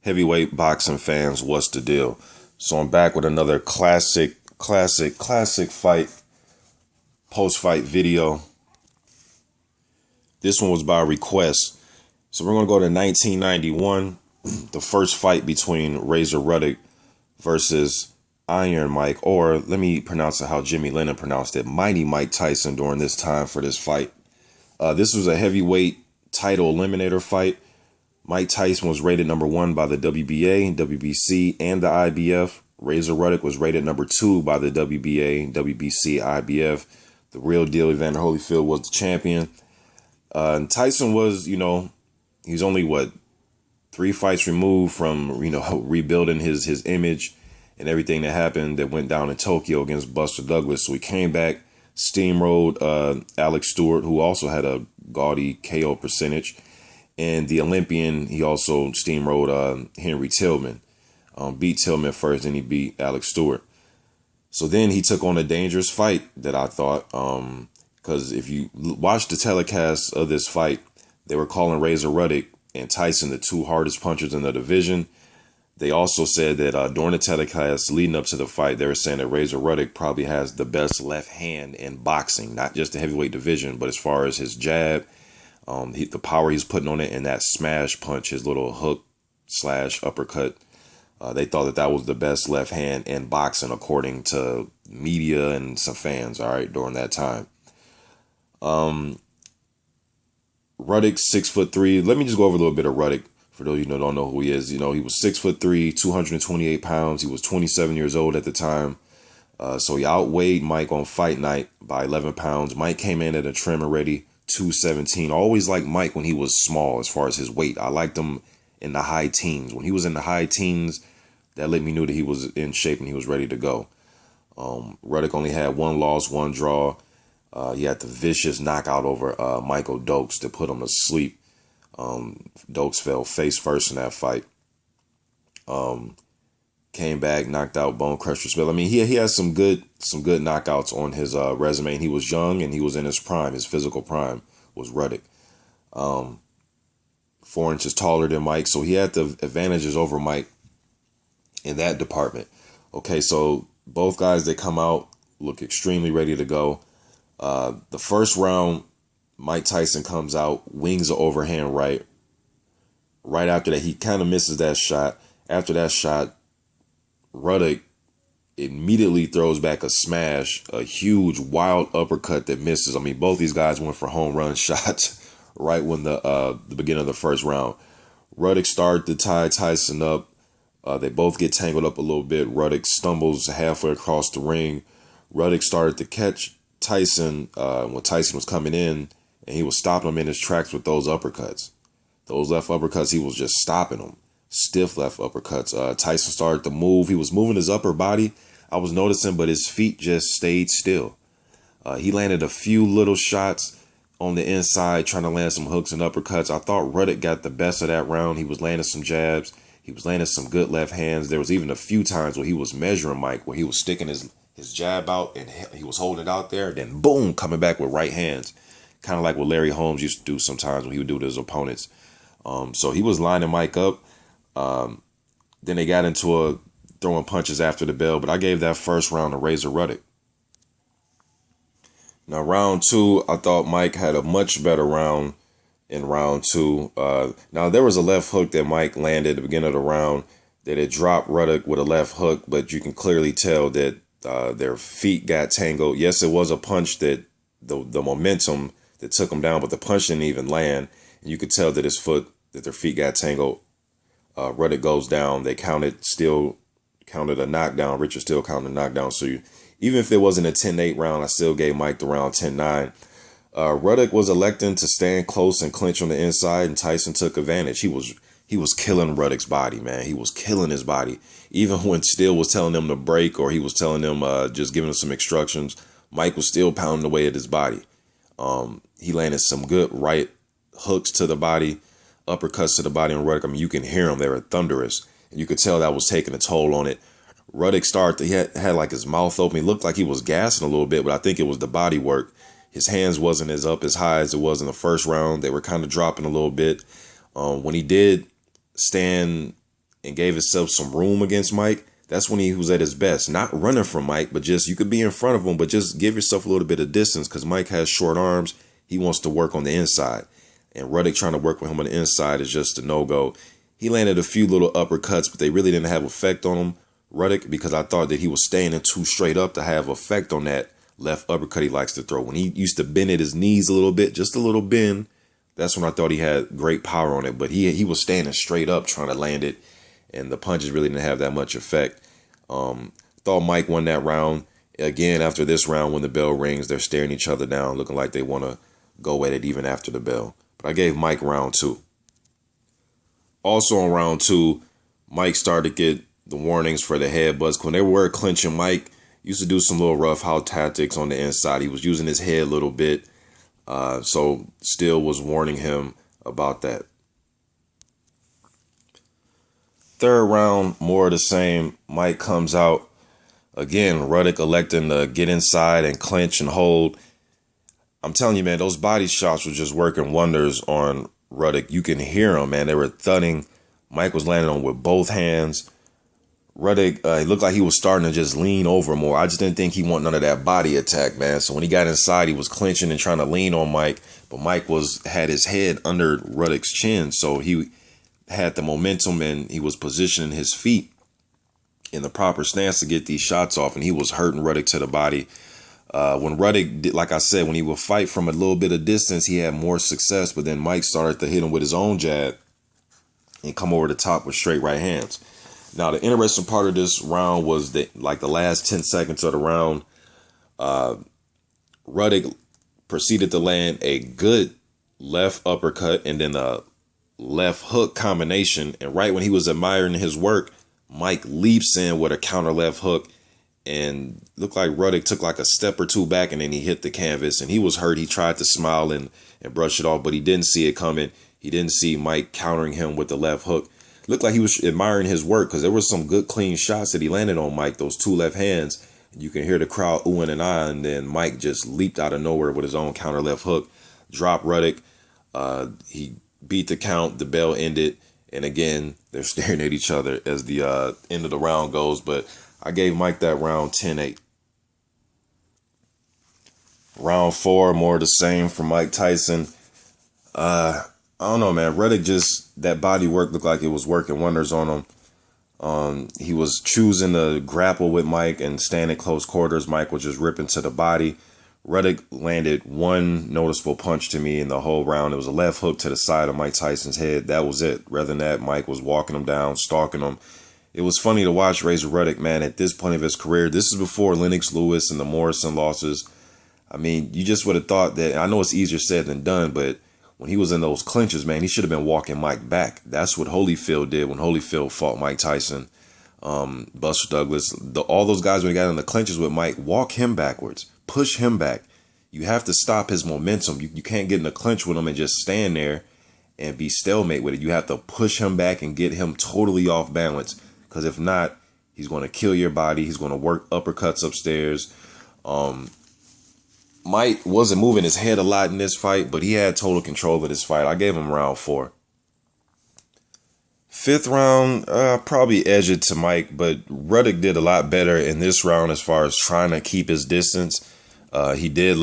Heavyweight boxing fans, what's the deal? So I'm back with another classic fight, post-fight video. This one was by request. So we're going to go to 1991, the first fight between Razor Ruddock versus Iron Mike, or let me pronounce it how Jimmy Lennon pronounced it, Mighty Mike Tyson during this time for this fight. This was a heavyweight title eliminator fight. Mike Tyson was rated number 1 by the WBA, WBC, and the IBF. Razor Ruddock was rated number 2 by the WBA, WBC, IBF. The real deal, Evander Holyfield, was the champion. And Tyson was, he's only, 3 fights removed from, rebuilding his image and everything that happened that went down in Tokyo against Buster Douglas. So he came back, steamrolled Alex Stewart, who also had a gaudy KO percentage. And the Olympian, he also steamrolled Henry Tillman. Beat Tillman first, then he beat Alex Stewart. So then he took on a dangerous fight that I thought, because if you watch the telecast of this fight, they were calling Razor Ruddock and Tyson the 2 hardest punchers in the division. They also said that during the telecast leading up to the fight, they were saying that Razor Ruddock probably has the best left hand in boxing, not just the heavyweight division, but as far as his jab, the power he's putting on it, and that smash punch, his little hook / uppercut. They thought that was the best left hand in boxing, according to media and some fans, all right, during that time. Ruddock, 6'3". Let me just go over a little bit of Ruddock for those of you who don't know who he is. He was 6'3", 228 pounds. He was 27 years old at the time. So he outweighed Mike on fight night by 11 pounds. Mike came in at a trim already, 217. I always liked Mike when he was small as far as his weight. I liked him in the high teens. When he was in the high teens, that let me know that he was in shape and he was ready to go. Ruddock only had 1 loss, 1 draw. He had the vicious knockout over Michael Dokes to put him to sleep. Dokes fell face first in that fight. Came back, knocked out Bone Crusher Smith. I mean, he had some good knockouts on his resume. And he was young and he was in his prime. His physical prime was Ruddock. 4 inches taller than Mike, so he had the advantages over Mike in that department. Okay, so both guys, they come out, look extremely ready to go. The first round, Mike Tyson comes out, wings an overhand right. Right after that, he kind of misses that shot. After that shot, Ruddock immediately throws back a smash, a huge wild uppercut that misses. I mean, both these guys went for home run shots right when the beginning of the first round. Ruddock started to tie Tyson up. They both get tangled up a little bit. Ruddock stumbles halfway across the ring. Ruddock started to catch Tyson when Tyson was coming in, and he was stopping him in his tracks with those uppercuts. Those left uppercuts, he was just stopping them. Stiff left uppercuts. Tyson started to move. He was moving his upper body, I was noticing, but his feet just stayed still. He landed a few little shots on the inside, trying to land some hooks and uppercuts. I thought Ruddock got the best of that round. He was landing some jabs. He was landing some good left hands. There was even a few times where he was measuring Mike, where he was sticking his jab out and he was holding it out there. Then boom, coming back with right hands. Kind of like what Larry Holmes used to do sometimes when he would do to his opponents. So he was lining Mike up. Then they got into throwing punches after the bell. But I gave that first round to Razor Ruddock. Now, round 2, I thought Mike had a much better round in round 2. Now, there was a left hook that Mike landed at the beginning of the round that it dropped Ruddock with a left hook, but you can clearly tell that their feet got tangled. Yes, it was a punch that the momentum that took him down, but the punch didn't even land. And you could tell that their feet got tangled. Ruddock goes down. They still counted a knockdown. Richard still counted a knockdown. So even if it wasn't a 10-8 round, I still gave Mike the round 10-9. Ruddock was electing to stand close and clinch on the inside, and Tyson took advantage. He was killing Ruddock's body, man. He was killing his body. Even when Steele was telling him to break, or he was telling him, just giving him some instructions, Mike was still pounding away at his body. He landed some good right hooks to the body, uppercuts to the body on Ruddock. I mean, you can hear them. They were thunderous. And you could tell that was taking a toll on it. Ruddock he had like his mouth open. He looked like he was gassing a little bit, but I think it was the body work. His hands wasn't as up as high as it was in the first round. They were kind of dropping a little bit. When he did stand and gave himself some room against Mike, that's when he was at his best. Not running from Mike, but just, you could be in front of him, but just give yourself a little bit of distance, because Mike has short arms. He wants to work on the inside. And Ruddock trying to work with him on the inside is just a no-go. He landed a few little uppercuts, but they really didn't have effect on him, Ruddock, because I thought that he was standing too straight up to have effect on that left uppercut he likes to throw. When he used to bend at his knees a little bit, just a little bend, that's when I thought he had great power on it. But he was standing straight up trying to land it, and the punches really didn't have that much effect. Thought Mike won that round. Again, after this round, when the bell rings, they're staring each other down, looking like they want to go at it even after the bell. But I gave Mike round 2. Also on round 2, Mike started to get the warnings for the headbutts. When they were clinching, Mike used to do some little rough house tactics on the inside. He was using his head a little bit. So still was warning him about that. Third round, more of the same. Mike comes out. Again, Ruddock electing to get inside and clinch and hold. I'm telling you, man, those body shots were just working wonders on Ruddock. You can hear them, man. They were thudding. Mike was landing on with both hands. Ruddock, it looked like he was starting to just lean over more. I just didn't think he wanted none of that body attack, man. So when he got inside, he was clinching and trying to lean on Mike. But Mike had his head under Ruddock's chin. So he had the momentum and he was positioning his feet in the proper stance to get these shots off. And he was hurting Ruddock to the body. When Ruddock did, like I said, when he would fight from a little bit of distance, he had more success. But then Mike started to hit him with his own jab and come over the top with straight right hands. Now, the interesting part of this round was that, like, the last 10 seconds of the round, Ruddock proceeded to land a good left uppercut and then a left hook combination. And right when he was admiring his work, Mike leaps in with a counter left hook, and looked like Ruddock took like a step or two back, and then he hit the canvas, and he was hurt. He tried to smile and brush it off, but he didn't see it coming. He didn't see Mike countering him with the left hook. Looked like he was admiring his work, because there were some good clean shots that he landed on Mike, those two left hands. You can hear the crowd oohing and ahhing, and then Mike just leaped out of nowhere with his own counter left hook, dropped Ruddock. He beat the count, the bell ended, and again, they're staring at each other as the end of the round goes. But I gave Mike that round 10-8. Round 4, more of the same for Mike Tyson. I don't know, man. Ruddock just, that body work looked like it was working wonders on him. He was choosing to grapple with Mike and stand at close quarters. Mike was just ripping to the body. Ruddock landed one noticeable punch to me in the whole round. It was a left hook to the side of Mike Tyson's head. That was it. Rather than that, Mike was walking him down, stalking him. It was funny to watch Razor Ruddock, man, at this point of his career. This is before Lennox Lewis and the Morrison losses. I mean, you just would have thought that, I know it's easier said than done, but when he was in those clinches, man, he should have been walking Mike back. That's what Holyfield did when Holyfield fought Mike Tyson. Buster Douglas, all those guys, when he got in the clinches with Mike, walk him backwards, push him back. You have to stop his momentum. You can't get in a clinch with him and just stand there and be stalemate with it. You have to push him back and get him totally off balance, because if not, he's going to kill your body. He's going to work uppercuts upstairs. Mike wasn't moving his head a lot in this fight, but he had total control of this fight. I gave him round 4. Fifth round, probably edged it to Mike, but Ruddock did a lot better in this round as far as trying to keep his distance. He did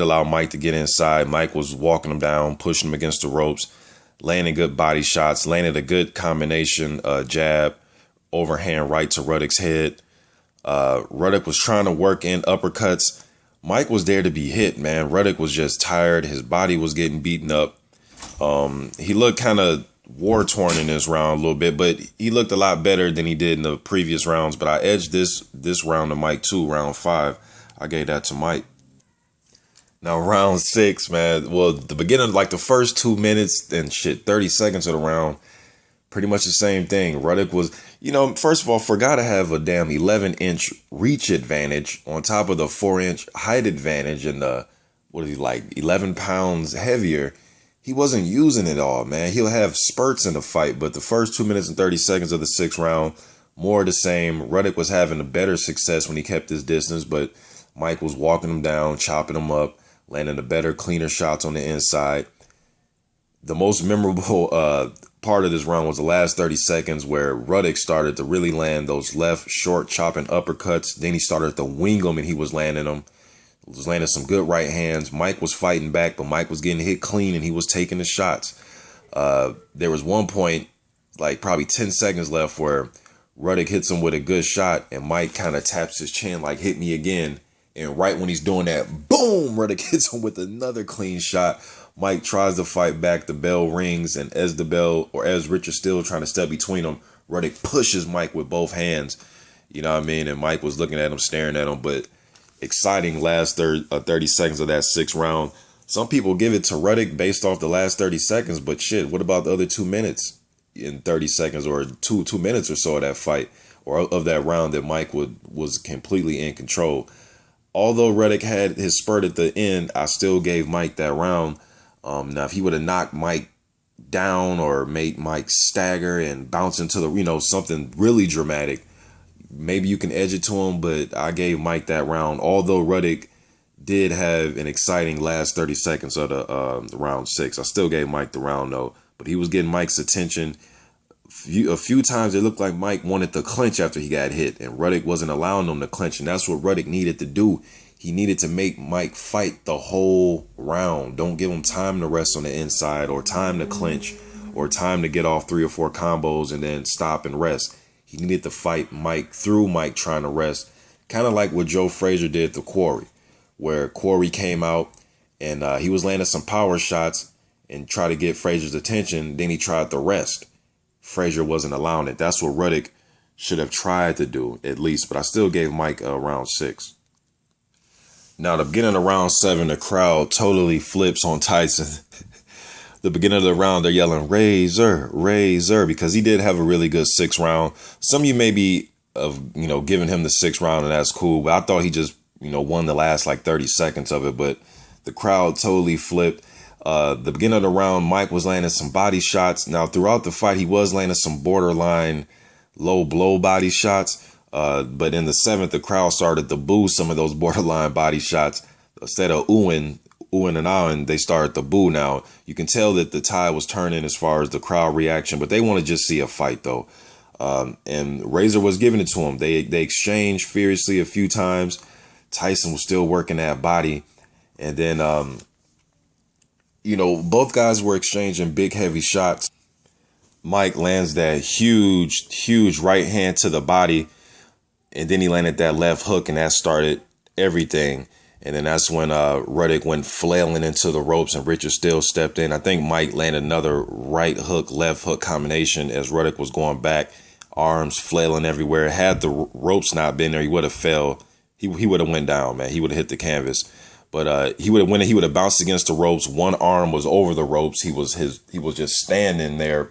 allow Mike to get inside. Mike was walking him down, pushing him against the ropes, landing good body shots, landed a good combination jab, overhand right to Ruddock's head. Ruddock was trying to work in uppercuts. Mike was there to be hit, man. Ruddock was just tired. His body was getting beaten up. He looked kind of war-torn in this round a little bit, but he looked a lot better than he did in the previous rounds. But I edged this round to Mike too, round 5. I gave that to Mike. Now, round 6, man. Well, the beginning, like the first 2 minutes and 30 seconds of the round, pretty much the same thing. Ruddock was, first of all, forgot to have a damn 11-inch reach advantage on top of the 4-inch height advantage, and 11 pounds heavier. He wasn't using it all, man. He'll have spurts in the fight, but the first 2 minutes and 30 seconds of the 6th round, more of the same. Ruddock was having a better success when he kept his distance, but Mike was walking him down, chopping him up, landing the better, cleaner shots on the inside. The most memorable part of this round was the last 30 seconds where Ruddock started to really land those left short chopping uppercuts. Then he started to wing them, and he was landing them. He was landing some good right hands. Mike was fighting back, but Mike was getting hit clean, and he was taking the shots. There was one point, like probably 10 seconds left, where Ruddock hits him with a good shot, and Mike kind of taps his chin like, hit me again. And right when he's doing that, boom, Ruddock hits him with another clean shot. Mike tries to fight back. The bell rings, and as Richard's still trying to step between them, Ruddock pushes Mike with both hands. You know what I mean? And Mike was looking at him, staring at him. But exciting last 30 seconds of that 6th round. Some people give it to Ruddock based off the last 30 seconds, but shit, what about the other 2 minutes in 30 seconds or two minutes or so of that fight or of that round that Mike was completely in control? Although Ruddock had his spurt at the end, I still gave Mike that round. Now, if he would have knocked Mike down or made Mike stagger and bounce into the, something really dramatic, maybe you can edge it to him, but I gave Mike that round. Although Ruddock did have an exciting last 30 seconds of the round 6, I still gave Mike the round though. But he was getting Mike's attention. A few times it looked like Mike wanted to clinch after he got hit, and Ruddock wasn't allowing him to clinch, and that's what Ruddock needed to do. He needed to make Mike fight the whole round. Don't give him time to rest on the inside or time to clinch or time to get off 3 or 4 combos and then stop and rest. He needed to fight Mike through Mike trying to rest, kind of like what Joe Frazier did to Corey, where Corey came out and he was landing some power shots and tried to get Frazier's attention. Then he tried to rest. Frazier wasn't allowing it. That's what Ruddock should have tried to do at least, but I still gave Mike round 6. Now, the beginning of round 7, the crowd totally flips on Tyson. The beginning of the round, they're yelling, Razor, Razor, because he did have a really good 6th round. Some of you may be giving him the 6th round, and that's cool, but I thought he just, won the last like 30 seconds of it, but the crowd totally flipped. The beginning of the round, Mike was landing some body shots. Now, throughout the fight, he was landing some borderline low blow body shots. But in the 7th, the crowd started to boo some of those borderline body shots. Instead of oohing and ahhing, they started to boo. Now, you can tell that the tide was turning as far as the crowd reaction, but they want to just see a fight, though. And Razor was giving it to him. They exchanged furiously a few times. Tyson was still working that body. And then, both guys were exchanging big, heavy shots. Mike lands that huge right hand to the body. And then he landed that left hook, and that started everything. And then that's when Ruddock went flailing into the ropes, and Richard still stepped in. I think Mike landed another right hook, left hook combination as Ruddock was going back, arms flailing everywhere. Had the ropes not been there, he would have fell. He would have went down, man. He would have hit the canvas. But he would have bounced against the ropes. One arm was over the ropes. He was just standing there.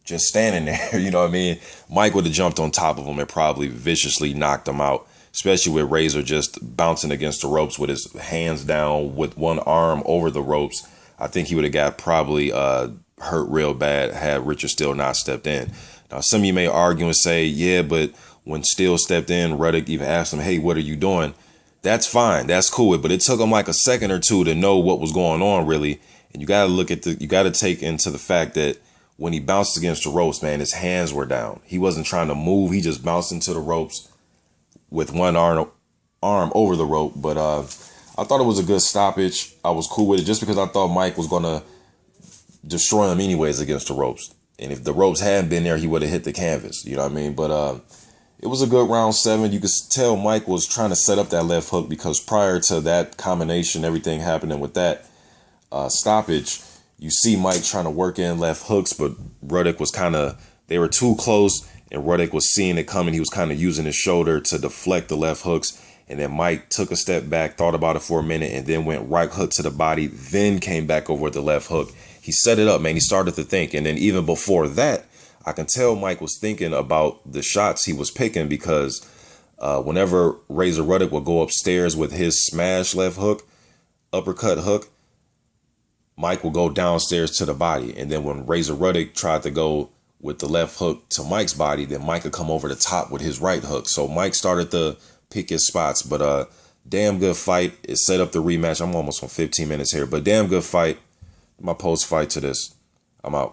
You know what I mean? Mike would have jumped on top of him and probably viciously knocked him out, especially with Razor just bouncing against the ropes with his hands down with one arm over the ropes. I think he would have got probably hurt real bad had Richard Steele not stepped in. Now, some of you may argue and say, yeah, but when Steele stepped in, Ruddock even asked him, hey, what are you doing? That's fine. That's cool. But it took him like a second or two to know what was going on, really. And you got to take into the fact that when he bounced against the ropes, man, his hands were down. He wasn't trying to move. He just bounced into the ropes with one arm over the rope. But I thought it was a good stoppage. I was cool with it just because I thought Mike was going to destroy him anyways against the ropes. And if the ropes hadn't been there, he would have hit the canvas. You know what I mean? But it was a good round 7. You could tell Mike was trying to set up that left hook because prior to that combination, everything happening with that stoppage, you see Mike trying to work in left hooks, but Ruddock was they were too close, and Ruddock was seeing it coming. He was kind of using his shoulder to deflect the left hooks. And then Mike took a step back, thought about it for a minute, and then went right hook to the body, then came back over with the left hook. He set it up, man. He started to think. And then even before that, I can tell Mike was thinking about the shots he was picking because whenever Razor Ruddock would go upstairs with his smash left hook, uppercut hook, Mike will go downstairs to the body. And then when Razor Ruddock tried to go with the left hook to Mike's body, then Mike would come over the top with his right hook. So Mike started to pick his spots. But damn good fight. It set up the rematch. I'm almost on 15 minutes here. But damn good fight. My post fight to this. I'm out.